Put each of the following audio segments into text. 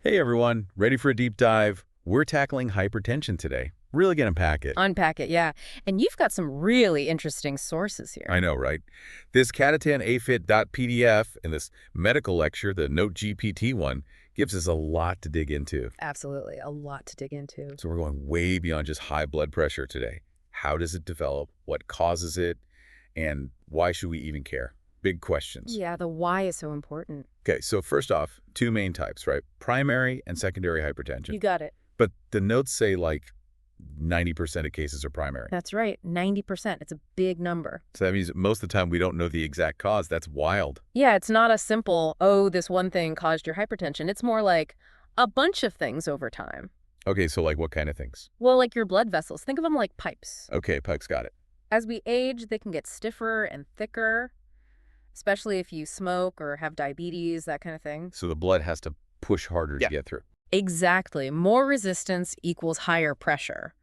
Hey everyone, ready for a deep dive? We're tackling hypertension today. Really gonna unpack it. Unpack it, yeah. And you've got some really interesting sources I here. know, right? This catatanafit.pdf and this medical lecture, the Note GPT one, gives us a lot to dig into. Absolutely. A lot to dig into. So we're going way beyond just high blood pressure today. How does it develop? What causes it? And why should we even care? Big questions. Yeah, the why is so important. Okay, so first off, two main types, right? Primary and secondary hypertension. You got it. But the notes say like 90% of cases are primary. That's right. 90%. It's a big number. So that means most of the time we don't know the exact cause. That's wild. Yeah, it's not a simple, oh, this one thing caused your hypertension. It's more like a bunch of things over time. Okay, so like what kind of things? Well, like your blood vessels. Think of them like pipes. Okay, Puck's got it. As we age, they can get stiffer and thicker, especially if you smoke or have diabetes, that kind of thing. So the blood has to push harder to get through. Exactly. More resistance equals higher pressure,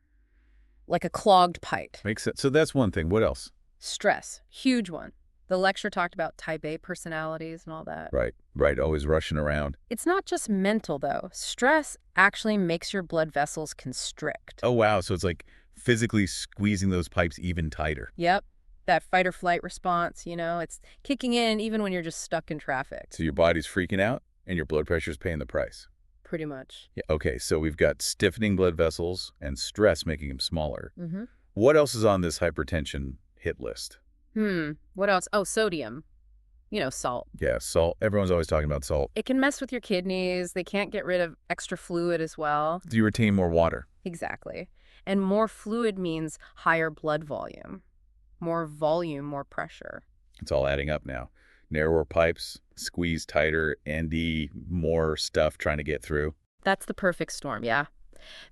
like a clogged pipe. Makes sense. So that's one thing. What else? Stress, huge one. The lecture talked about type A personalities and all that. Right. Always rushing around. It's not just mental, though. Stress actually makes your blood vessels constrict. Oh, wow. So it's like physically squeezing those pipes even tighter. Yep. That fight or flight response, it's kicking in even when you're just stuck in traffic. So your body's freaking out and your blood pressure's paying the price. Pretty much. Yeah. Okay, so we've got stiffening blood vessels and stress making them smaller. Mm-hmm. What else is on this hypertension hit list? What else? Oh, sodium. Salt. Yeah, salt. Everyone's always talking about salt. It can mess with your kidneys. They can't get rid of extra fluid as well. Do you retain more water? Exactly. And more fluid means higher blood volume. More volume, more pressure. It's all adding up now. Narrower pipes, squeeze tighter, more stuff trying to get through. That's the perfect storm, yeah.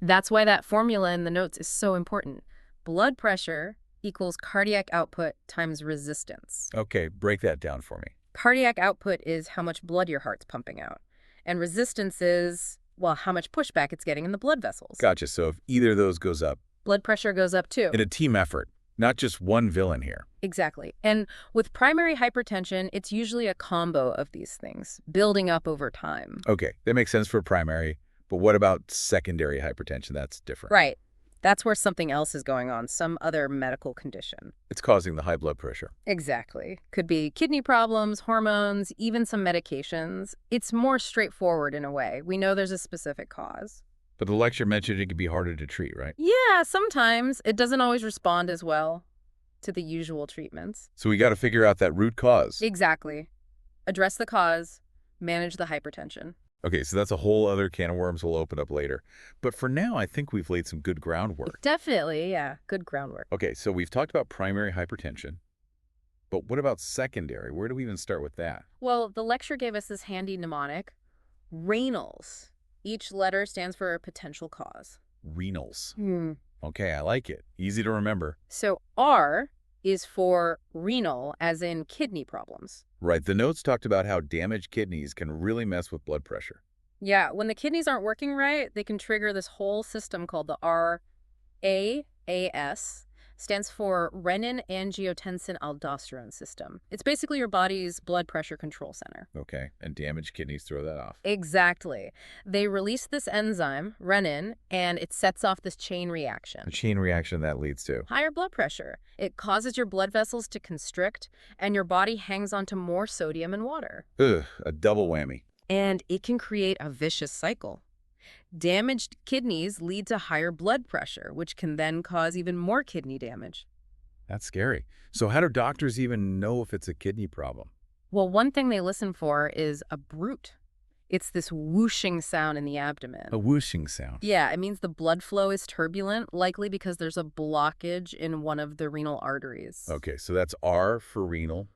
That's why that formula in the notes is so important. Blood pressure equals cardiac output times resistance. Okay, break that down for me. Cardiac output is how much blood your heart's pumping out. And resistance is, well, how much pushback it's getting in the blood vessels. Gotcha. So if either of those goes up, blood pressure goes up too. In a team effort, not just one villain here. Exactly. And with primary hypertension, it's usually a combo of these things, building up over time. Okay, that makes sense for primary, but what about secondary hypertension? That's different. Right. That's where something else is going on, some other medical condition. It's causing the high blood pressure. Exactly. Could be kidney problems, hormones, even some medications. It's more straightforward in a way. We know there's a specific cause. But the lecture mentioned it could be harder to treat, right? Yeah, sometimes. It doesn't always respond as well to the usual treatments. So we got to figure out that root cause. Exactly. Address the cause, manage the hypertension. Okay, so that's a whole other can of worms we'll open up later. But for now, I think we've laid some good groundwork. Definitely, yeah. Good groundwork. Okay, so we've talked about primary hypertension. But what about secondary? Where do we even start with that? Well, the lecture gave us this handy mnemonic, renals. Each letter stands for a potential cause. Renals. Okay, I like it. Easy to remember. So R is for renal, as in kidney problems. Right, the notes talked about how damaged kidneys can really mess with blood pressure. Yeah, when the kidneys aren't working right, they can trigger this whole system called the RAAS, stands for renin-angiotensin-aldosterone system. It's basically your body's blood pressure control center. Okay, and damaged kidneys throw that off. Exactly. They release this enzyme, renin, and it sets off this chain reaction. A chain reaction that leads to higher blood pressure. It causes your blood vessels to constrict, and your body hangs onto more sodium and water. Ugh, a double whammy. And it can create a vicious cycle. Damaged kidneys lead to higher blood pressure, which can then cause even more kidney damage. That's scary. So how do doctors even know if it's a kidney problem? Well, one thing they listen for is a bruit. It's this whooshing sound in the abdomen. A whooshing sound. Yeah, it means the blood flow is turbulent, likely because there's a blockage in one of the renal arteries. Okay, so that's R for renal.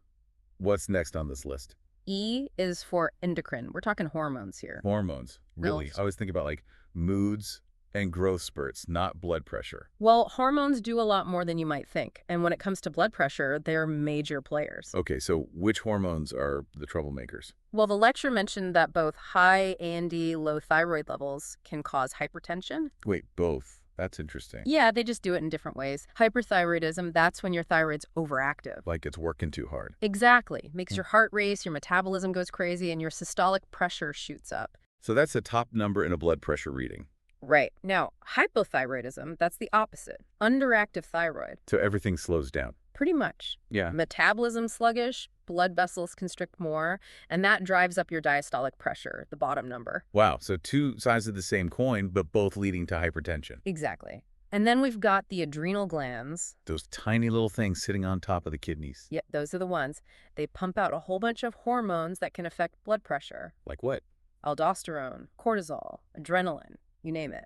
What's next on this list? E is for endocrine. We're talking hormones here. Hormones. Really? Mills. I always think about like moods and growth spurts, not blood pressure. Well, hormones do a lot more than you might think. And when it comes to blood pressure, they're major players. Okay, so which hormones are the troublemakers? Well, the lecture mentioned that both high and low thyroid levels can cause hypertension. Wait, both. That's interesting. Yeah, they just do it in different ways. Hyperthyroidism, that's when your thyroid's overactive. Like it's working too hard. Exactly. Makes your heart race, your metabolism goes crazy, and your systolic pressure shoots up. So that's the top number in a blood pressure reading. Right. Now, hypothyroidism, that's the opposite. Underactive thyroid. So everything slows down. Pretty much. Yeah. Metabolism sluggish, blood vessels constrict more, and that drives up your diastolic pressure, the bottom number. Wow. So two sides of the same coin, but both leading to hypertension. Exactly. And then we've got the adrenal glands. Those tiny little things sitting on top of the kidneys. Yep, those are the ones. They pump out a whole bunch of hormones that can affect blood pressure. Like what? Aldosterone, cortisol, adrenaline, you name it.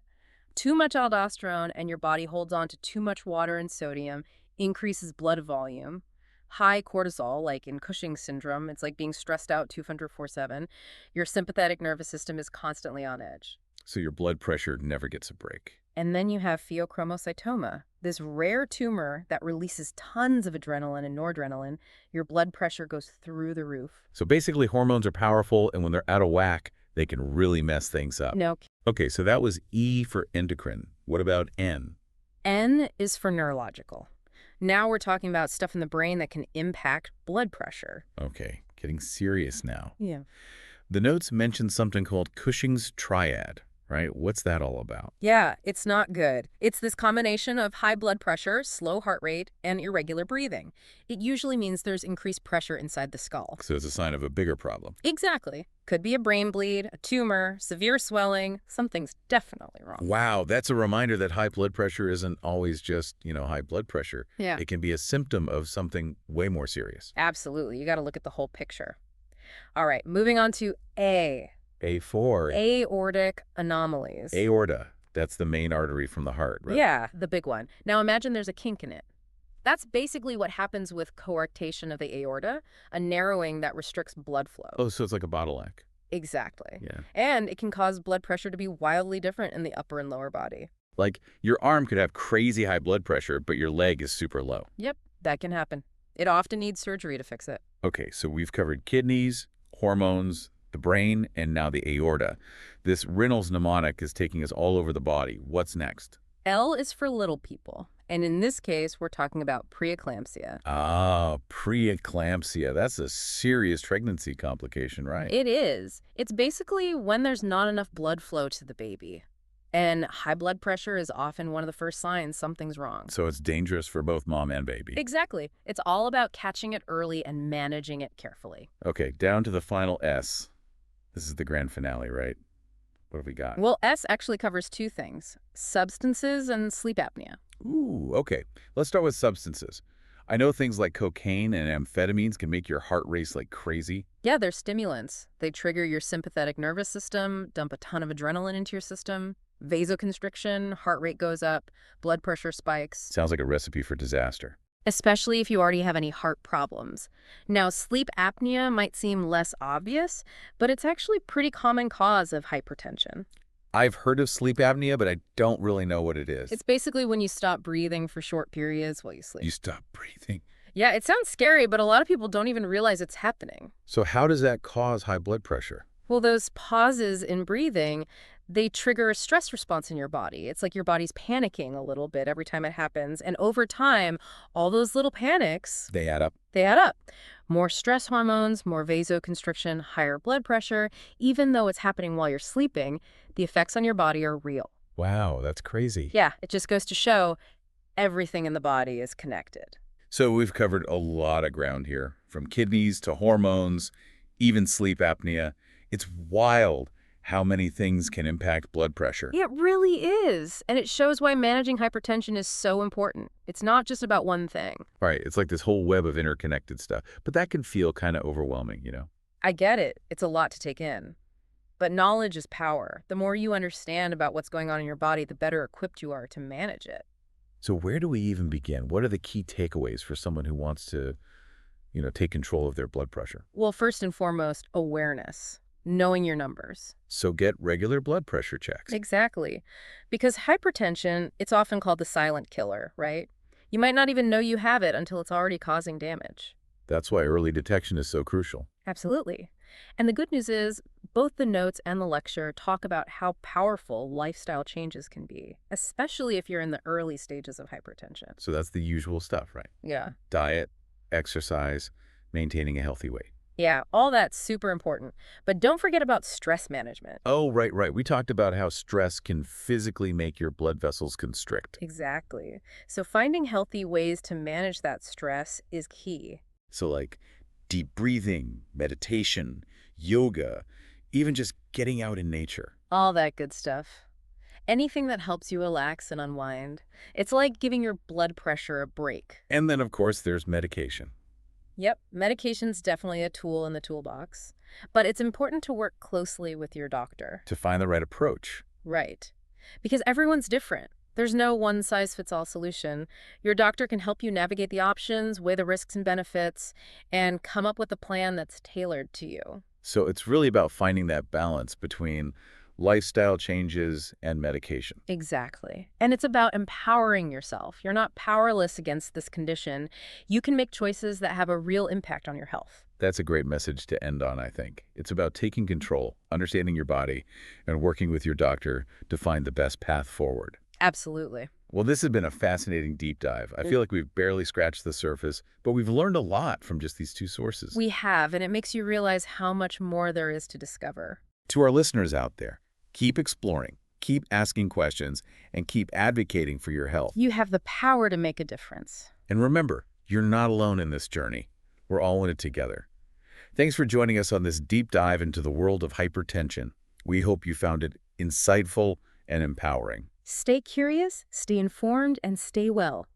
Too much aldosterone and your body holds on to too much water and sodium, increases blood volume. High cortisol, like in Cushing's syndrome, it's like being stressed out 24/7. Your sympathetic nervous system is constantly on edge. So your blood pressure never gets a break. And then you have pheochromocytoma, this rare tumor that releases tons of adrenaline and noradrenaline. Your blood pressure goes through the roof. So basically hormones are powerful, and when they're out of whack, they can really mess things up. No. Okay, so that was E for endocrine. What about N? N is for neurological. Now we're talking about stuff in the brain that can impact blood pressure. Okay, getting serious now. Yeah. The notes mention something called Cushing's triad, right? What's that all about? Yeah, it's not good. It's this combination of high blood pressure, slow heart rate, and irregular breathing. It usually means there's increased pressure inside the skull. So it's a sign of a bigger problem. Exactly. Could be a brain bleed, a tumor, severe swelling. Something's definitely wrong. Wow, that's a reminder that high blood pressure isn't always just, high blood pressure. Yeah. It can be a symptom of something way more serious. Absolutely. You got to look at the whole picture. All right, moving on to A. A4. Aortic anomalies. Aorta. That's the main artery from the heart, right? Yeah, the big one. Now imagine there's a kink in it. That's basically what happens with coarctation of the aorta, a narrowing that restricts blood flow. Oh, so it's like a bottleneck. Exactly. Yeah. And it can cause blood pressure to be wildly different in the upper and lower body. Like your arm could have crazy high blood pressure, but your leg is super low. Yep, that can happen. It often needs surgery to fix it. Okay, so we've covered kidneys, hormones, the brain, and now the aorta. This Reynolds mnemonic is taking us all over the body. What's next? L is for little people. And in this case, we're talking about preeclampsia. Ah, preeclampsia. That's a serious pregnancy complication, right? It is. It's basically when there's not enough blood flow to the baby. And high blood pressure is often one of the first signs something's wrong. So it's dangerous for both mom and baby. Exactly. It's all about catching it early and managing it carefully. Okay, down to the final S. This is the grand finale, right? What have we got? Well, S actually covers two things, substances and sleep apnea. Ooh, okay. Let's start with substances. I know things like cocaine and amphetamines can make your heart race like crazy. Yeah, they're stimulants. They trigger your sympathetic nervous system, dump a ton of adrenaline into your system. Vasoconstriction, heart rate goes up, blood pressure spikes. Sounds like a recipe for disaster. Especially if you already have any heart problems. Now, sleep apnea might seem less obvious, but it's actually a pretty common cause of hypertension. I've heard of sleep apnea, but I don't really know what it is. It's basically when you stop breathing for short periods while you sleep. You stop breathing. Yeah, it sounds scary, but a lot of people don't even realize it's happening. So how does that cause high blood pressure? Well, those pauses in breathing, they trigger a stress response in your body. It's like your body's panicking a little bit every time it happens. And over time, all those little panics, They add up. they add up. More stress hormones, more vasoconstriction, higher blood pressure. Even though it's happening while you're sleeping, the effects on your body are real. Wow, that's crazy. Yeah, it just goes to show everything in the body is connected. So we've covered a lot of ground here, from kidneys to hormones, even sleep apnea. It's wild how many things can impact blood pressure. It really is. And it shows why managing hypertension is so important. It's not just about one thing. Right, it's like this whole web of interconnected stuff. But that can feel kind of overwhelming, I get it. It's a lot to take in. But knowledge is power. The more you understand about what's going on in your body, the better equipped you are to manage it. So where do we even begin? What are the key takeaways for someone who wants to, take control of their blood pressure? Well, first and foremost, awareness. Knowing your numbers. So get regular blood pressure checks. Exactly. Because hypertension, it's often called the silent killer, right? You might not even know you have it until it's already causing damage. That's why early detection is so crucial. Absolutely. And the good news is, both the notes and the lecture talk about how powerful lifestyle changes can be, especially if you're in the early stages of hypertension. So that's the usual stuff, right? Yeah. Diet, exercise, maintaining a healthy weight. Yeah, all that's super important. But don't forget about stress management. Oh, right, right. We talked about how stress can physically make your blood vessels constrict. Exactly. So finding healthy ways to manage that stress is key. So like deep breathing, meditation, yoga, even just getting out in nature. All that good stuff. Anything that helps you relax and unwind. It's like giving your blood pressure a break. And then, of course, there's medication. Yep, medication's definitely a tool in the toolbox, but it's important to work closely with your doctor. To find the right approach. Right. Because everyone's different. There's no one-size-fits-all solution. Your doctor can help you navigate the options, weigh the risks and benefits, and come up with a plan that's tailored to you. So it's really about finding that balance between lifestyle changes and medication. Exactly. And it's about empowering yourself. You're not powerless against this condition. You can make choices that have a real impact on your health. That's a great message to end on, I think. It's about taking control, understanding your body, and working with your doctor to find the best path forward. Absolutely. Well, this has been a fascinating deep dive. I feel like we've barely scratched the surface, but we've learned a lot from just these two sources. We have, and it makes you realize how much more there is to discover. To our listeners out there, keep exploring, keep asking questions, and keep advocating for your health. You have the power to make a difference. And remember, you're not alone in this journey. We're all in it together. Thanks for joining us on this deep dive into the world of hypertension. We hope you found it insightful and empowering. Stay curious, stay informed, and stay well.